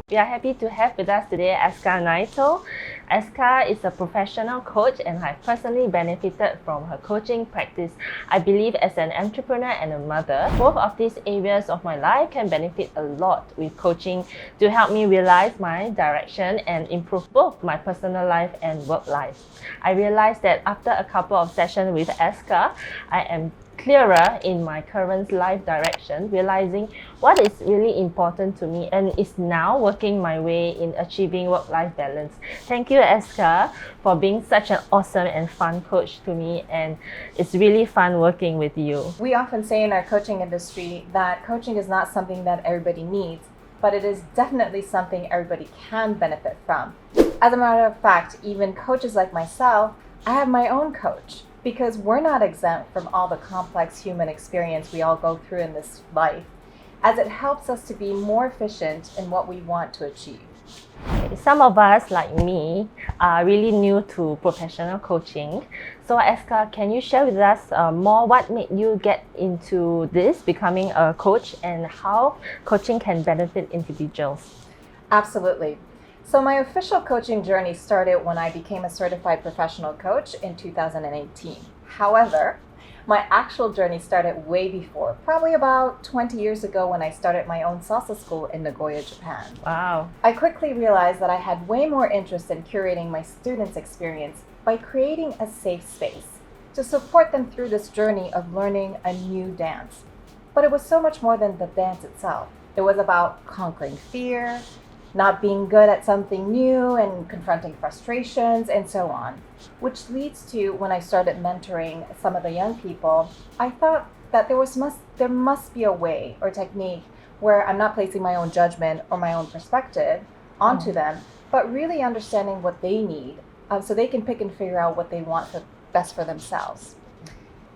We are happy to have with us today Aska Naito. Aska is a professional coach and I personally benefited from her coaching practice. I believe as an entrepreneur and a mother, both of these areas of my life can benefit a lot with coaching to help me realize my direction and improve both my personal life and work life. I realized that after a couple of sessions with Aska, I am clearer in my current life direction, realizing what is really important to me and is now working my way in achieving work-life balance. Thank you, Aska, for being such an awesome and fun coach to me, and it's really fun working with you. We often say in our coaching industry that coaching is not something that everybody needs, but it is definitely something everybody can benefit from. As a matter of fact, even coaches like myself, I have my own coach, because we're not exempt from all the complex human experience we all go through in this life, as it helps us to be more efficient in what we want to achieve. Some of us, like me, are really new to professional coaching. So Aska, can you share with us more what made you get into this, becoming a coach, and how coaching can benefit individuals? Absolutely. So my official coaching journey started when I became a certified professional coach in 2018. However, my actual journey started way before, probably about 20 years ago when I started my own salsa school in Nagoya, Japan. Wow. I quickly realized that I had way more interest in curating my students' experience by creating a safe space to support them through this journey of learning a new dance. But it was so much more than the dance itself. It was about conquering fear, not being good at something new and confronting frustrations and so on, which leads to when I started mentoring some of the young people, I thought that there must be a way or technique where I'm not placing my own judgment or my own perspective onto them, but really understanding what they need so they can pick and figure out what they want best for themselves.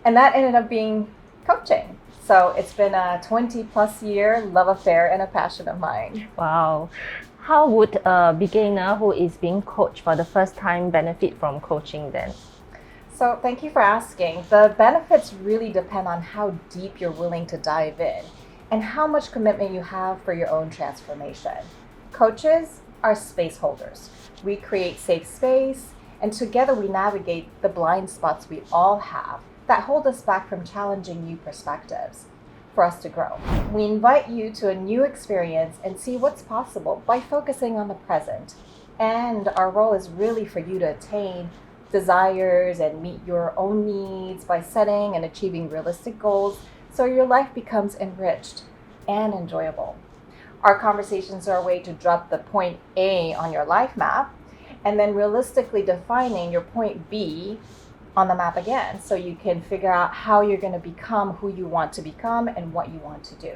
And that ended up being coaching. So it's been a 20 plus year love affair and a passion of mine. Wow. How would a beginner who is being coached for the first time benefit from coaching then? So thank you for asking. The benefits really depend on how deep you're willing to dive in and how much commitment you have for your own transformation. Coaches are space holders. We create safe space, and together we navigate the blind spots we all have that hold us back from challenging new perspectives for us to grow. We invite you to a new experience and see what's possible by focusing on the present. And our role is really for you to attain desires and meet your own needs by setting and achieving realistic goals so your life becomes enriched and enjoyable. Our conversations are a way to drop the point A on your life map and then realistically defining your point B on the map again, so you can figure out how you're going to become who you want to become and what you want to do.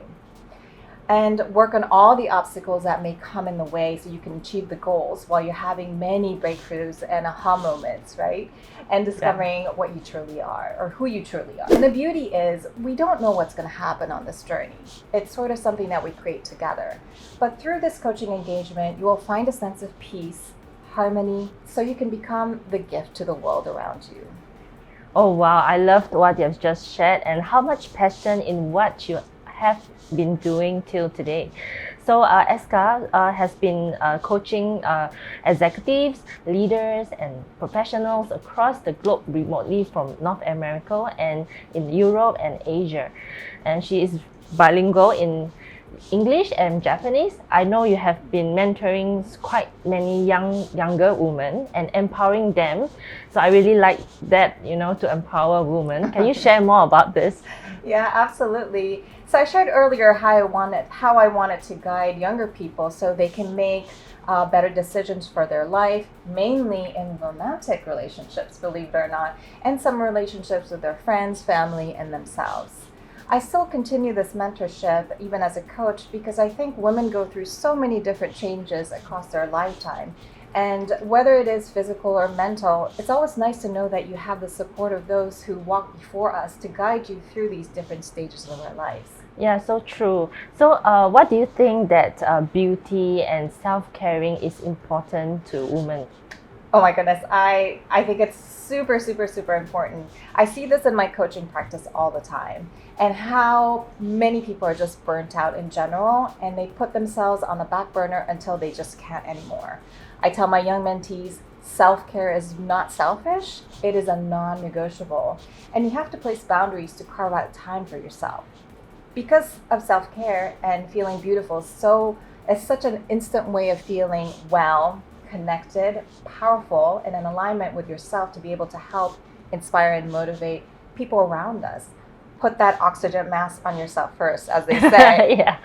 And work on all the obstacles that may come in the way so you can achieve the goals while you're having many breakthroughs and aha moments, right? And discovering what you truly are or who you truly are. And the beauty is we don't know what's going to happen on this journey. It's sort of something that we create together. But through this coaching engagement, you will find a sense of peace, harmony, so you can become the gift to the world around you. Oh wow, I loved what you have just shared and how much passion in what you have been doing till today. So Aska has been coaching executives, leaders and professionals across the globe remotely from North America and in Europe and Asia. And she is bilingual in English and Japanese. I know you have been mentoring quite many younger women and empowering them. So I really like that, to empower women. Can you share more about this? Yeah, absolutely. So I shared earlier how I wanted to guide younger people so they can make better decisions for their life, mainly in romantic relationships, believe it or not, and some relationships with their friends, family, and themselves. I still continue this mentorship even as a coach because I think women go through so many different changes across their lifetime. And whether it is physical or mental, it's always nice to know that you have the support of those who walked before us to guide you through these different stages of our lives. Yeah, so true. So what do you think that beauty and self-caring is important to women? Oh my goodness, I think it's super, super, super important. I see this in my coaching practice all the time, and how many people are just burnt out in general, and they put themselves on the back burner until they just can't anymore. I tell my young mentees, self-care is not selfish, it is a non-negotiable. And you have to place boundaries to carve out time for yourself. Because of self-care and feeling beautiful, it's such an instant way of feeling well, connected, powerful, and in alignment with yourself to be able to help inspire and motivate people around us. Put that oxygen mask on yourself first, as they say. Yeah.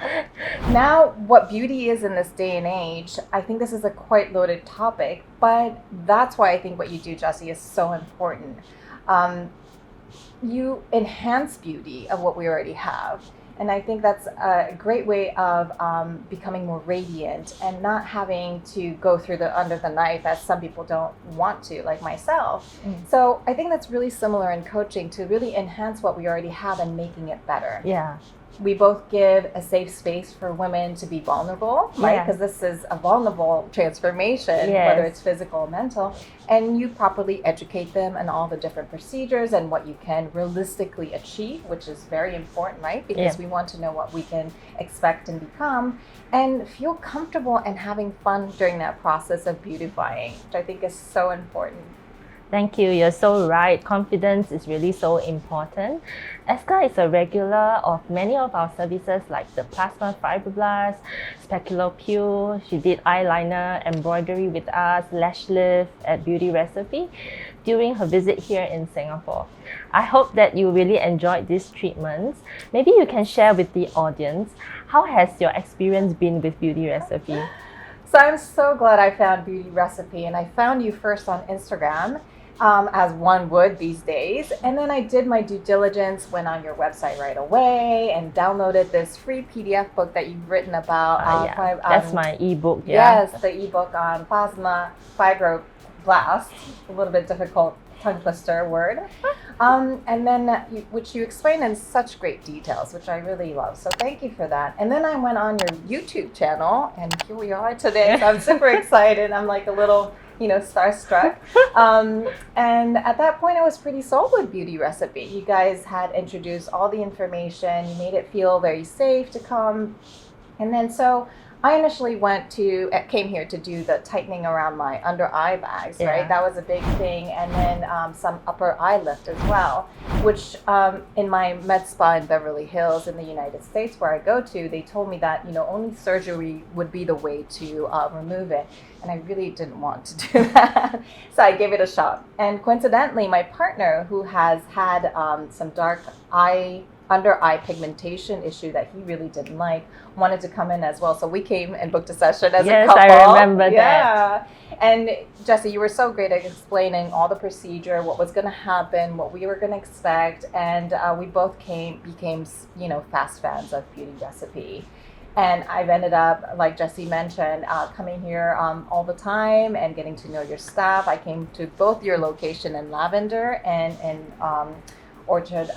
Now, what beauty is in this day and age, I think this is a quite loaded topic, but that's why I think what you do, Jessie, is so important. You enhance beauty of what we already have. And I think that's a great way of becoming more radiant and not having to go through under the knife, as some people don't want to, like myself. So I think that's really similar in coaching, to really enhance what we already have and making it better. Yeah. We both give a safe space for women to be vulnerable, right? Because this is a vulnerable transformation, whether it's physical or mental. And you properly educate them on all the different procedures and what you can realistically achieve, which is very important, right? Because we want to know what we can expect and become, and feel comfortable and having fun during that process of beautifying, which I think is so important. Thank you. You're so right. Confidence is really so important. Aska is a regular of many of our services like the Plasma Fibroblast, Specular Peel. She did eyeliner, embroidery with us, lash lift at Beauty Recipe during her visit here in Singapore. I hope that you really enjoyed these treatments. Maybe you can share with the audience, how has your experience been with Beauty Recipe? So I'm so glad I found Beauty Recipe, and I found you first on Instagram. As one would these days. And then I did my due diligence, went on your website right away, and downloaded this free PDF book that you've written about. That's my ebook. Yes, the ebook on Plasma Fibroblast, a little bit difficult tongue twister word. And then which you explain in such great details, which I really love. So thank you for that. And then I went on your YouTube channel, and here we are today. So I'm super excited. I'm like a little starstruck. And at that point, I was pretty sold with Beauty Recipe. You guys had introduced all the information. You made it feel very safe to come. And then so I initially came here to do the tightening around my under eye bags, right? That was a big thing. And then some upper eye lift as well, which in my med spa in Beverly Hills in the United States where I go to, they told me that, only surgery would be the way to remove it. And I really didn't want to do that. So I gave it a shot. And coincidentally, my partner, who has had some dark under eye pigmentation issue that he really didn't like, wanted to come in as well. So we came and booked a session as a couple. Yes, I remember that. And Jessie, you were so great at explaining all the procedure, what was going to happen, what we were going to expect. And we both became fast fans of Beauty Recipe. And I've ended up, like Jessie mentioned, coming here all the time and getting to know your staff. I came to both your location in Lavender and in Orchard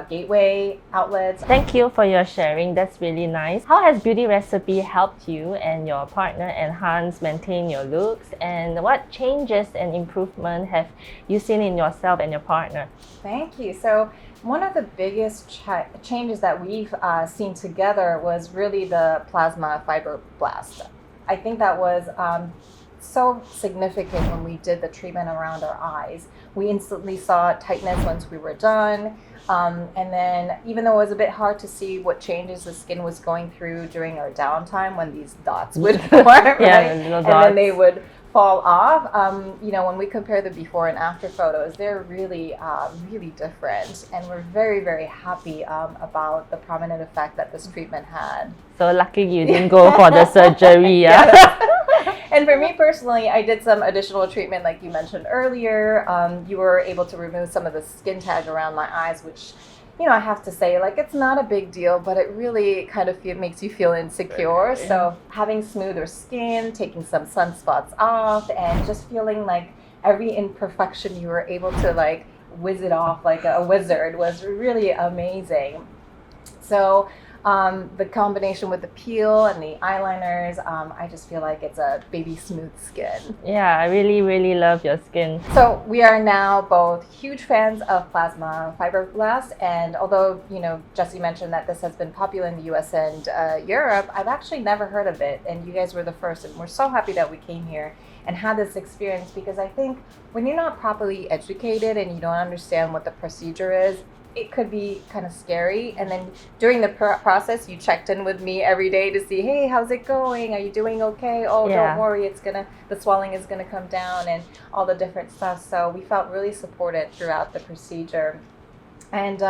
Gateway outlets. Thank you for your sharing. That's really nice. How has Beauty Recipe helped you and your partner maintain your looks? And what changes and improvement have you seen in yourself and your partner? Thank you. So one of the biggest changes that we've seen together was really the Plasma Fibroblast. I think that was so significant when we did the treatment around our eyes. We instantly saw tightness once we were done. And then even though it was a bit hard to see what changes the skin was going through during our downtime when these dots would form, right? And then they would fall off. When we compare the before and after photos, they're really, really different. And we're very, very happy about the prominent effect that this treatment had. So lucky you didn't go for the surgery. And for me personally, I did some additional treatment like you mentioned earlier. You were able to remove some of the skin tag around my eyes, which, I have to say, it's not a big deal, but it really kind of makes you feel insecure. So having smoother skin, taking some sunspots off, and just feeling like every imperfection you were able to whiz it off like a wizard was really amazing. So The combination with the peel and the eyeliners, I just feel like it's a baby smooth skin. Yeah, I really, really love your skin. So we are now both huge fans of Plasma Fibroblast, and although, you know, Jesse mentioned that this has been popular in the US and Europe, I've actually never heard of it, and you guys were the first, and we're so happy that we came here and had this experience, because I think when you're not properly educated and you don't understand what the procedure is, it could be kind of scary. And then during the process, you checked in with me every day to see, hey, how's it going? Are you doing okay? Oh, Yeah. don't worry, the swelling is gonna come down, and all the different stuff. So we felt really supported throughout the procedure. And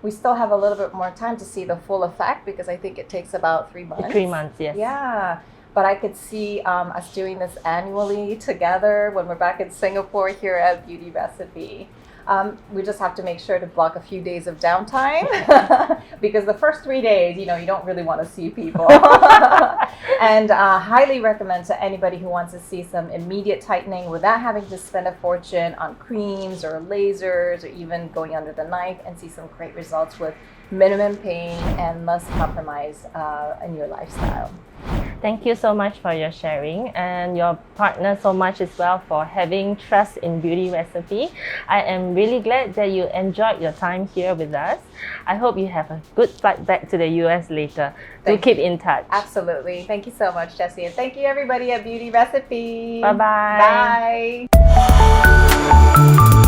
we still have a little bit more time to see the full effect, because I think it takes about 3 months. 3 months, yes. Yeah. But I could see us doing this annually together when we're back in Singapore here at Beauty Recipe. We just have to make sure to block a few days of downtime because the first 3 days, you know, you don't really want to see people. And highly recommend to anybody who wants to see some immediate tightening without having to spend a fortune on creams or lasers or even going under the knife, and see some great results with minimum pain and less compromise in your lifestyle. Thank you so much for your sharing, and your partner so much as well for having trust in Beauty Recipe. I am really glad that you enjoyed your time here with us. I hope you have a good flight back to the US later. Do keep in touch. Absolutely. Thank you so much, Jessie. And thank you everybody at Beauty Recipe. Bye-bye. Bye.